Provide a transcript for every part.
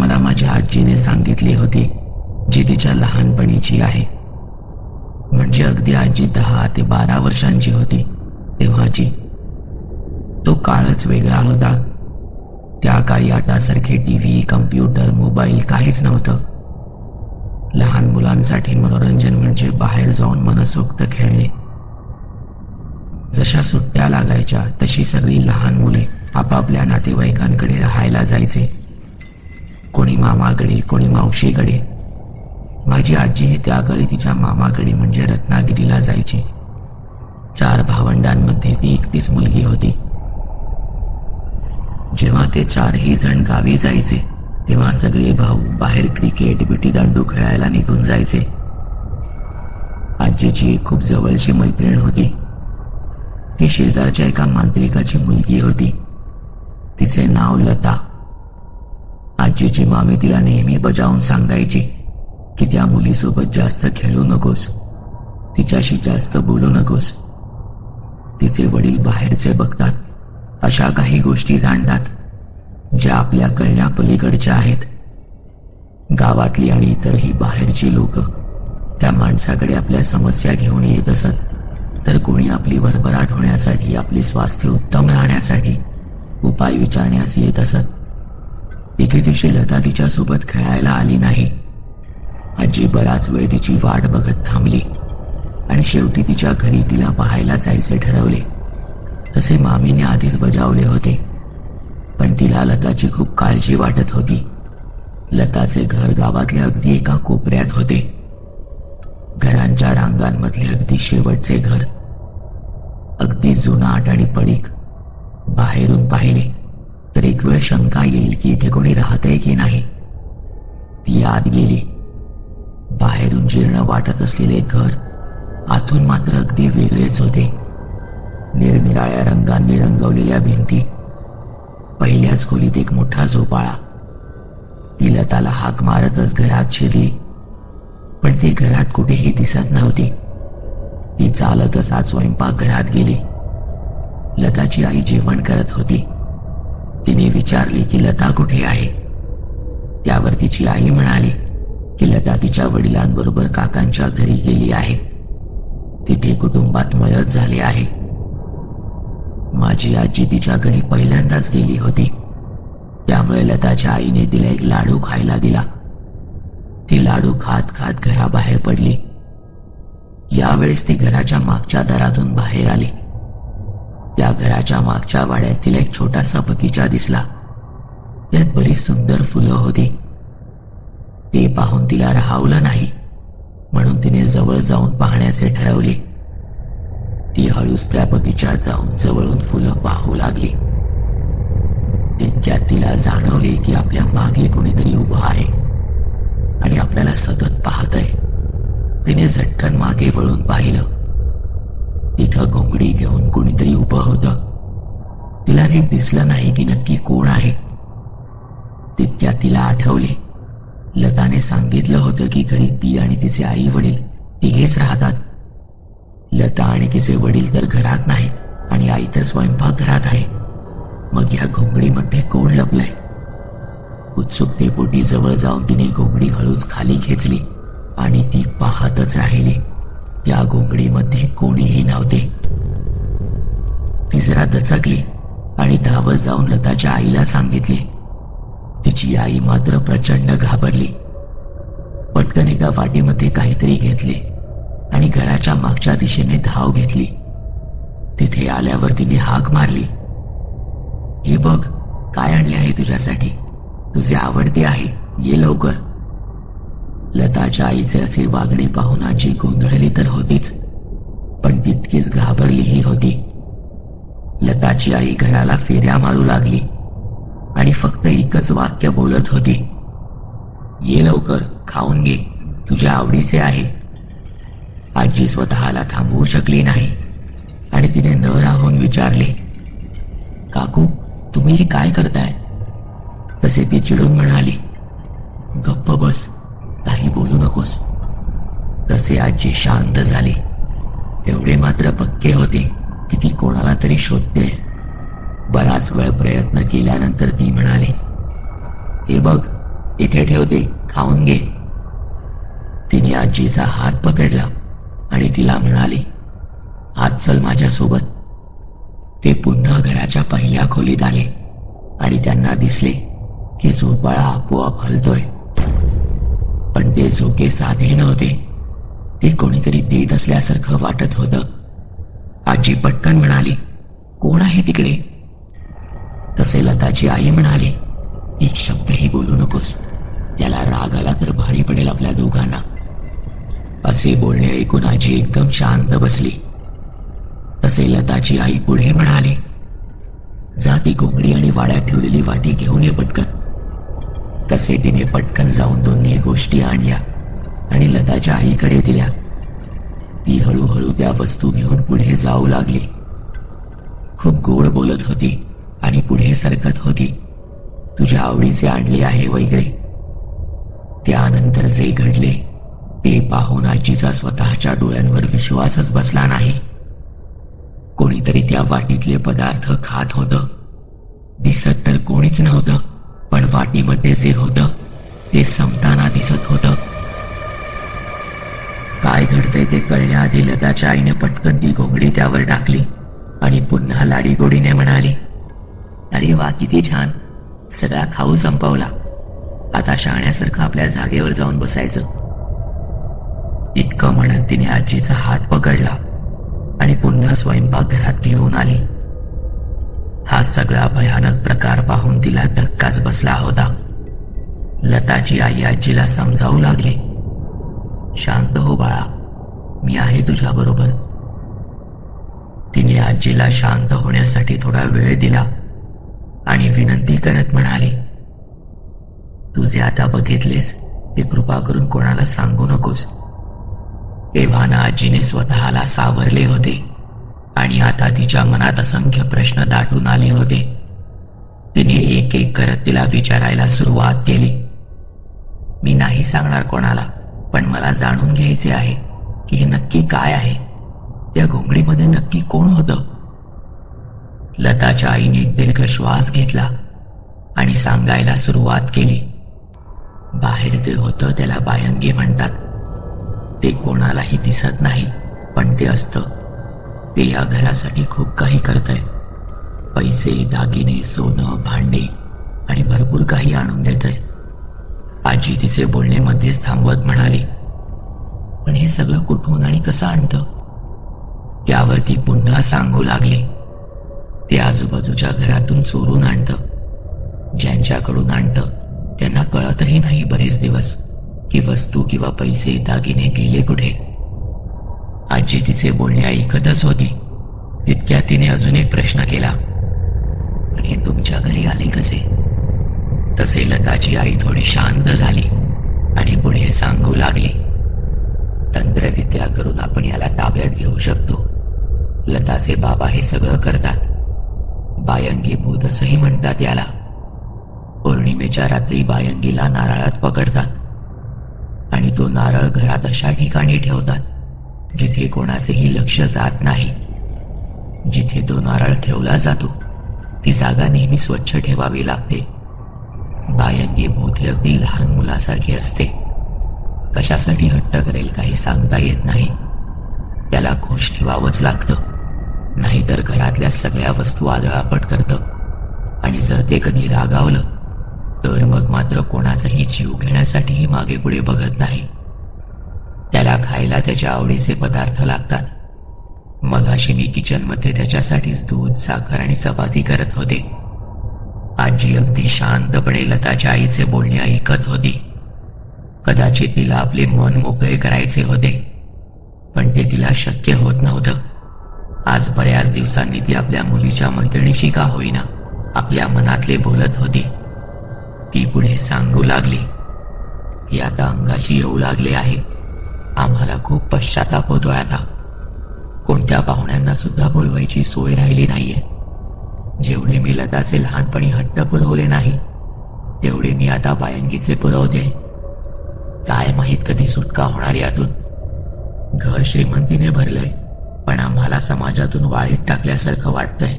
मला माझ्या आजीने सांगितली होती, जी तिच्या लहानपणीची आहे. म्हणजे अगदी आजी 10 ते 12 वर्षांची होती तेव्हाची. तो काळच वेगळा होता. त्या काळी आतासारखे टीव्ही, कम्प्युटर, मोबाईल काहीच नव्हतं. लहान मुलांसाठी मनोरंजन म्हणजे बाहेर जाऊन मनसोक्त खेळणे. जशा सुट्ट्या लागायच्या तशी सगळी लहान मुले आपापल्या नातेवाईकांकडे राहायला जायचे. कोणी मामाकडे, कोणी मावशीकडे. माझी आजीही त्याकाळी तिच्या मामाकडे म्हणजे रत्नागिरीला जायची. 4 भावंडांमध्ये ती एकटीच मुलगी होती. जेव्हा ते 4ही जण गावी जायचे तेव्हा सगळे भाऊ बाहेर क्रिकेट, विटीदांडू खेळायला निघून जायचे. आजीची एक खूप जवळची मैत्रीण होती. ती शेजारच्या एका मांत्रिकाची मुलगी होती. तिचे नाव लता. आजीची मामी तिला नेहमी बजावून सांगायची की त्या मुलीसोबत जास्त खेळू नकोस, तिच्याशी जास्त बोलू नकोस. तिचे वडील बाहेरचे बघतात, अशा काही गोष्टी जाणतात ज्या आपल्या कळण्या पलीकडच्या आहेत. गावातली आणि इतरही बाहेरची लोक त्या माणसाकडे आपल्या समस्या घेऊन येत असत, तर कोणी आपली भरभराट होण्यासाठी, आपले स्वास्थ्य उत्तम राहण्यासाठी उपाय विचारण्यास येत असत. एके दिवशी लता तिच्यासोबत खेळायला आली नाही. आजी बराच वेळ तिची वाट बघत थांबली आणि शेवटी तिच्या घरी तिला पाहायला जायचे ठरवले. तसे मामीने आधीच बजावले होते, पण तिला लताची खूप काळजी वाटत होती. लताचे घर गावातले अगदी एका कोपऱ्यात होते. घरांच्या रांगांमधले अगदी शेवटचे घर. अगदी जुनाट आणि पडीक. बाहेरून पाहिले तर एक वेळ शंका येईल की इथे कोणी राहतंय की नाही. ती आत गेली. बाहेरून जीर्ण वाटत असलेले घर आतून मात्र अगदी वेगळेच होते. निरनिराळ्या रंगांनी रंगवलेल्या भिंती. पहिल्याच खोलीत एक मोठा झोपाळा. ती लताला हाक मारतच घरात शिरली, पण ती घरात कुठेही दिसत नव्हती. ती चालतच आज स्वयंपाकघरात गेली. लताची आई जेवण करत होती. तिने विचारले की लता कुठे आहे. त्यावर तिची आई म्हणाली की लता तिच्या वडिलांबरोबर काकांच्या घरी गेली आहे. तिथे कुटुंबात मयत झाले आहे. माझी आजी तिच्या घरी पहिल्यांदाच गेली होती, त्यामुळे लताच्या आईने तिला एक लाडू खायला दिला. ती लाडू खात खात घराबाहेर पडली. यावेळेस ती घराच्या मागच्या दारातून बाहेर आली. त्या घराच्या मागच्या वाड्यात तिला एक छोटासा बगीचा दिसला. त्यात बरीच सुंदर फुलं होती. ते पाहून तिला राहावलं नाही, म्हणून तिने जवळ जाऊन पाहण्याचे ठरवले. ती हळूच त्या बगीचात जाऊन जवळून फुलं पाहू लागली. तितक्यात तिला जाणवले की आपल्या मागे कोणीतरी उभं आहे आणि आपल्याला सतत पाहतंय. तिने झटकन मागे वळून पाहिलं. तिथं घोंगडी घेऊन कोणीतरी उभं होतं. तिला नीट दिसलं नाही की नक्की कोण आहे. तितक्यात तिला आठवले, लताने सांगितलं होतं की घरी ती आणि तिचे आई वडील तिघेच राहतात. लता आणि तिचे वडील तर घरात नाहीत आणि आई तर स्वयंपाकघरात आहे. मग या घोंगडीमध्ये कोण लपलंय? उत्सुकतेपोटी जवळ जाऊन तिने घोंगडी हळूच खाली खेचली आणि ती पाहतच राहिली. त्या घोंगडीमध्ये कोणीही नव्हते. ती जरा दचकली आणि धावत जाऊन लताच्या आईला सांगितले. तिची आई मात्र प्रचंड घाबरली. पटकन एका वाटीमध्ये काहीतरी घेतले आणि घराच्या मागच्या दिशेने धाव घेतली. तिथे आल्यावर तिने हाक मारली, हे बघ, काय आणले आहे तुझ्यासाठी. तुझे आवडते आहे, ये लवकर. लताच्या आईचे असे वागणे पाहून आजी गोंधळली तर होतीच, पण तितकीच घाबरलीही होती. लताची आई घराला फेऱ्या मारू लागली आणि फक्त एकच वाक्य बोलत होती, ये लवकर, खाऊन घे, तुझ्या आवडीचे आहे. आजी स्वतःला थांबवू शकली नाही आणि तिने न राहून विचारले, काकू, तुम्ही हे काय करताय? तसे ती चिडून म्हणाली, गप्प बस, काही बोलू नकोस. तसे आजी शांत झाली. एवढे मात्र पक्के होते की ती कोणाला तरी शोधते. बराच वेळ प्रयत्न केल्यानंतर ती म्हणाली, हे बघ, इथे ठेवते, खाऊन घे. तिने आजीचा हात पकडला आणि तिला म्हणाली, आज चल माझ्यासोबत. ते पुन्हा घराच्या पहिल्या खोलीत आले आणि त्यांना दिसले की झोपाळा आपोआप हलतोय. पण ते झोके साधे नव्हते, ते कोणीतरी देत असल्यासारखं वाटत होतं. आजी पटकन म्हणाली, कोण आहे तिकडे? तसे लताची आई म्हणाली, एक शब्दही बोलू नकोस, त्याला राग आला तर भारी पडेल आपल्या दोघांना. असे बोलणे ऐकून आजी एकदम शांत बसली. तसे लताची आई पुढे म्हणाली, जा ती घोंगडी आणि वाड्यात ठेवलेली वाटी घेऊन ये पटकन. तसे तिने पटकन जाऊन दोन्ही गोष्टी आणल्या आणि लताच्या आईकडे दिल्या. ती हळूहळू त्या वस्तू घेऊन पुढे जाऊ लागली. खूप गोड बोलत होती आणि पुढे सरकत होती, तुझ्या आवडीचे आणले आहे वगैरे. त्यानंतर जे घडले ते पाहून आजीचा स्वतःच्या डोळ्यांवर विश्वासच बसला नाही. कोणीतरी त्या वाटीतले पदार्थ खात होतं. दिसत तर कोणीच नव्हतं, पण वाटीमध्ये जे होतं ते संपताना दिसत होतं. काय घडतंय ते कळण्याआधी लताच्या आईने पटकन ती घोंगडी त्यावर टाकली आणि पुन्हा लाडीगोडीने म्हणाली, अरे वा, किती छान, सगळा खाऊ संपवला. आता शहाण्यासारखं आपल्या जागेवर जाऊन बसायचं. इतकं म्हणत तिने आजीचा हात पकडला आणि पुन्हा स्वयंपाकघरात घेऊन आली. हा सगळा भयानक प्रकार पाहून तिला धक्काच बसला होता. लताची आई आजीला समजावू लागली, शांत हो बाळा, मी आहे तुझ्या बरोबर. तिने आजीला शांत होण्यासाठी थोडा वेळ दिला आणि विनंती करत म्हणाली, तुझे आता बघितलेस ते कृपा करून कोणाला सांगू नकोस. एव्हाना आजीने स्वतःला सावरले होते आणि आता तिच्या मनात असंख्य प्रश्न दाटून आले होते. तिने एक एक करत तिला विचारायला सुरुवात केली. मी नाही सांगणार कोणाला, पण मला जाणून घ्यायचे आहे की हे नक्की काय आहे, त्या घोंगडीमध्ये नक्की कोण होतं. लताच्या आईने एक दीर्घ श्वास घेतला आणि सांगायला सुरुवात केली, बाहेर जे होतं त्याला बायंगी म्हणतात. ते कोणालाही दिसत नाही, पण ते असतं. ते या घरासाठी खूप काही करतंय. पैसे, दागिने, सोनं, भांडे आणि भरपूर काही आणून देतंय. आजी तिचे बोलणे मध्येच थांबवत म्हणाली, पण हे सगळं कुठून आणि कसं आणतं? त्यावर ती पुन्हा सांगू लागली, ते आजूबाजूच्या घरातून चोरून आणतं. ज्यांच्याकडून आणतं त्यांना कळतही नाही बरेच दिवस की वस्तू किंवा पैसे, दागिने गेले कुठे. आजी तिचे बोलणे ऐकतच होती. तितक्यात तिने अजून एक प्रश्न केला, पण हे तुमच्या घरी आले कसे? तसे लताची आई थोडी शांत झाली आणि पुढे सांगू लागली, तंत्रविद्या करून आपण याला ताब्यात घेऊ शकतो. लताचे बाबा हे सगळं करतात. बायंगी भूत असंही म्हणतात याला. पौर्णिमेच्या रात्री बायंगीला नारळात पकडतात आणि तो नारळ घरात अशा ठिकाणी ठेवतात जिथे कोणाचेही लक्ष जात नाही. जिथे तो नारळ ठेवला जातो ती जागा नेहमी स्वच्छ ठेवावी लागते. बायंगी भूत हे अगदी लहान मुलासारखे असते. कशासाठी हट्ट करेल काही सांगता येत नाही. त्याला खुश ठेवावंच लागतं, नाहीतर घरातल्या सगळ्या वस्तू आदळापट करतं. आणि जर ते कधी रागावलं तर मग मात्र कोणाचाही जीव घेण्यासाठीही मागे पुढे बघत नाही. त्याला खायला त्याच्या आवडीचे पदार्थ लागतात. मगाशी मी किचनमध्ये त्याच्यासाठीच दूध, साखर आणि चपाती करत होते. आजी अगदी शांतपणे लताच्या आईचे बोलणे ऐकत होती. कदाचित तिला आपले मन मोकळे करायचे होते, पण ते तिला शक्य होत नव्हतं. आज बऱ्याच दिवसांनी ती आपल्या मुलीच्या मैत्रिणीशी का होईना आपल्या मनातले बोलत होती. ती पुढे सांगू लागली, हे आता अंगाशी येऊ लागले आहे. आम्हाला खूप पश्चाताप होतोय आता. कोणत्या पाहुण्यांना सुद्धा बोलवायची सोय राहिली नाहीये. जेवढे मी लताचे लहानपणी हट्ट पुरवले नाही तेवढे मी आता बायंगीचे पुरवते. काय माहित कधी सुटका होणार यातून. घर श्रीमंतीने भरलंय, पण आम्हाला समाजातून वाळीत टाकल्यासारखं वाटतंय.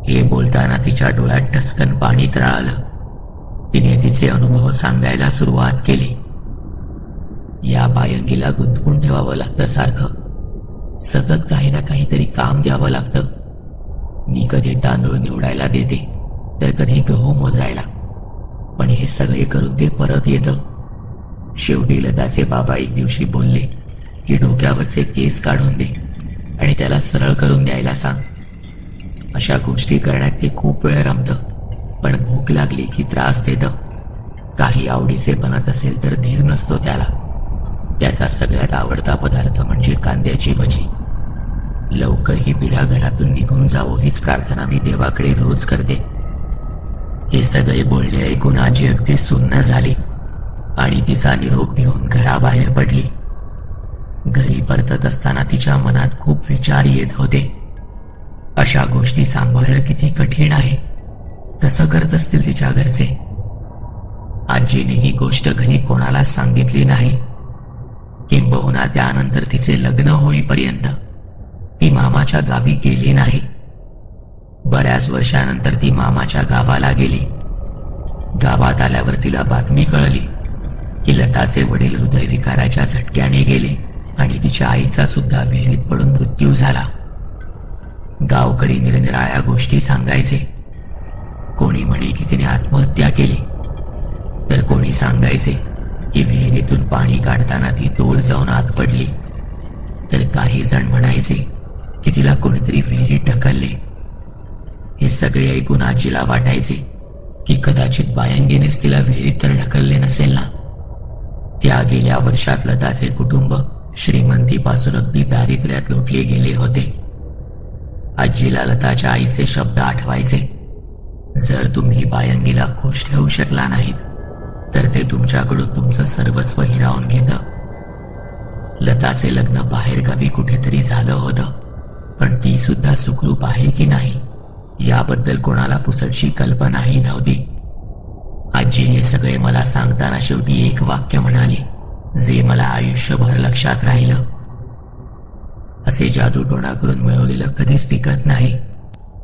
हे बोलताना तिच्या डोळ्यात टचकन पाणी तळालं. तिने तिचे अनुभव सांगायला सुरुवात केली. या बायंगीला गुंतवून ठेवावं लागतं सारखं. सतत काही ना काहीतरी काम द्यावं लागतं. मी कधी तांदूळ निवडायला देते तर कधी गहू मोजायला, पण हे सगळे करून ते परत येतं. शेवटी लताचे बाबा एक दिवशी बोलले की डोक्यावरचे केस काढून दे आणि त्याला सरळ करून द्यायला सांग. अशा गोष्टी करण्यात ते खूप वेळ रमतं, पण भूक लागली की त्रास देतं. काही आवडीचे बनत असेल तर धीर नसतो त्याला. त्याचा सगळ्यात आवडता पदार्थ म्हणजे कांद्याची भजी. लवकर ही पिढा घरातून निघून जावो हीच प्रार्थना मी देवाकडे रोज करते. हे सगळे बोलणे ऐकून आजी अगदी सुन्न झाली आणि तिचा निरोप घेऊन घराबाहेर पडली. घरी परतत असताना तिच्या मनात खूप विचार येत होते. अशा गोष्टी सांभाळणं किती कठीण आहे. कसं करत असतील तिच्या घरचे. आजीने ही गोष्ट घरी कोणालाच सांगितली नाही. किंबहुना त्यानंतर तिचे लग्न होईपर्यंत ती मामाच्या गावी गेली नाही. बऱ्याच वर्षानंतर ती मामाच्या गावाला गेली. गावात आल्यावर तिला बातमी कळली की लताचे वडील हृदयविकाराच्या झटक्याने गेले आणि तिच्या आईचा सुद्धा विहिरीत पडून मृत्यू झाला. गावकरी निरनिराळ्या गोष्टी सांगायचे. कोणी म्हणे की तिने आत्महत्या केली, तर कोणी सांगायचे की विहिरीतून पाणी काढताना ती तोल जाऊन आत पडली, तर काही जण म्हणायचे की तिला कोणीतरी विहिरीत ढकलले. हे सगळे ऐकून आजीला वाटायचे की कदाचित बायंगीनेच तिला विहिरीत तर ढकलले नसेल ना. त्या गेल्या वर्षात लताचे कुटुंब श्रीमंतीपासून अगदी दारिद्र्यात लोटले गेले होते. आजीला लताच्या आईचे शब्द आठवायचे. जर तुम्ही बायंगीला खुश ठेवू शकला नाहीत तर ते तुमच्याकडून तुमचं सर्वस्व हिरावून घेतं. लताचे लग्न बाहेरगावी कुठेतरी झालं होतं, पण ती सुद्धा सुखरूप आहे की नाही याबद्दल कोणाला पुसटशी कल्पनाही नव्हती. आजी हे सगळे मला सांगताना शेवटी एक वाक्य म्हणाली, जे मला आयुष्यभर लक्षात राहिलं. असे जादूटोणा करून मिळवलेलं कधीच टिकत नाही.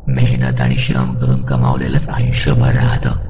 मेहनत आणि श्रम करून कमावलेलंच आयुष्यभर राहतं.